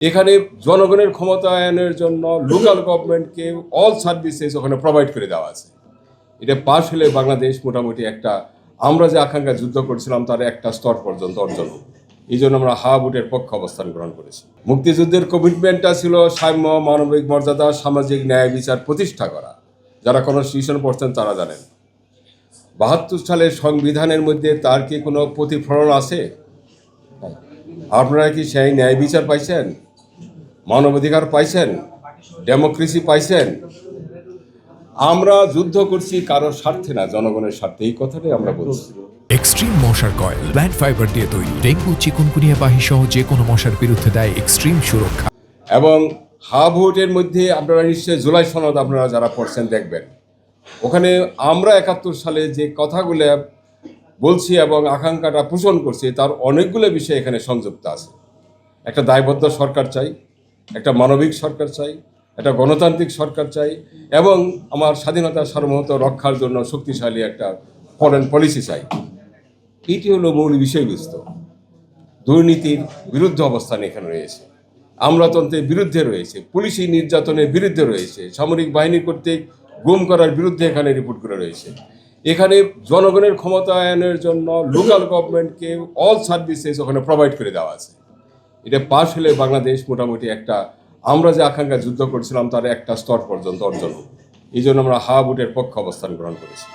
এখানে জনগণের ক্ষমতায়নের জন্য লোকাল গভর্নমেন্টকে অল সার্ভিসেস ওখানে প্রোভাইড করে দেওয়া আছে। এটা পাশ হলে বাংলাদেশ মোটামুটি একটা আমরা যে আকাঙ্ক্ষা যুদ্ধ করছিলাম তার একটা স্তর পর্যন্ত অর্জন হবে। এই জন্য আমরা হা ভোটের পক্ষে অবস্থান গ্রহণ করেছি। মুক্তিযুদ্ধের কমিটমেন্টটা ছিল সাম্য, মানবিক মর্যাদা, সামাজিক ন্যায় বিচার প্রতিষ্ঠা করা। যারা কনস্টিটিউশন পড়ছেন তারা জানেন ৭২ সালের সংবিধানের মধ্যে তার কি কোনো প্রতিফলন আছে? আপনারা কি সেই ন্যায় বিচার পাইছেন, মানবাধিকার পাইছেন, ডেমোক্রেসি পাইছেন? আমরা যুদ্ধ করছি কারোর স্বার্থে না, জনগণের স্বার্থে। এই কথাটাই আমরা বলছি। এক্সট্রিম মশার কয়েল প্ল্যান্ট ফাইবার দিয়ে তৈরি, ডেঙ্গু, চিকুনগুনিয়া বাহি সহ যে কোনো মশার বিরুদ্ধে দেয় এক্সট্রিম সুরক্ষা। এবং হা ভোটের মধ্যে আপনারা নিশ্চয়ই জুলাই সনদ আপনারা যারা পড়ছেন দেখবেন, ওখানে আমরা ৭১ সালে যে কথাগুলো বলছি এবং আকাঙ্ক্ষাটা পোষণ করছি তার অনেকগুলো বিষয় এখানে সংযুক্ত আছে। একটা দায়বদ্ধ সরকার চাই, একটা মানবিক সরকার চাই, একটা গণতান্ত্রিক সরকার চাই, এবং আমার স্বাধীনতা সার্বভৌমত্ব রক্ষার জন্য শক্তিশালী একটা ফরেন পলিসি চাই। এটি হলো মূল বিষয়বস্তু। দুর্নীতির বিরুদ্ধে অবস্থান এখানে রয়েছে, আমলাতন্ত্রের বিরুদ্ধে রয়েছে, পুলিশি নির্যাতনের বিরুদ্ধে রয়েছে, সামরিক বাহিনী কর্তৃক গুম করার বিরুদ্ধে এখানে রিপোর্টগুলো রয়েছে। এখানে জনগণের ক্ষমতায়নের জন্য লোকাল গভর্নমেন্টকে অল সার্ভিসেস ওখানে প্রোভাইড করে দেওয়া আছে। এটা পাশ হলে বাংলাদেশ মোটামুটি একটা আমরা যে আকাঙ্ক্ষা যুদ্ধ করছিলাম তার একটা স্তর পর্যন্ত অর্জন হবে। এই জন্য আমরা হা ভোটের পক্ষে অবস্থান গ্রহণ করেছি।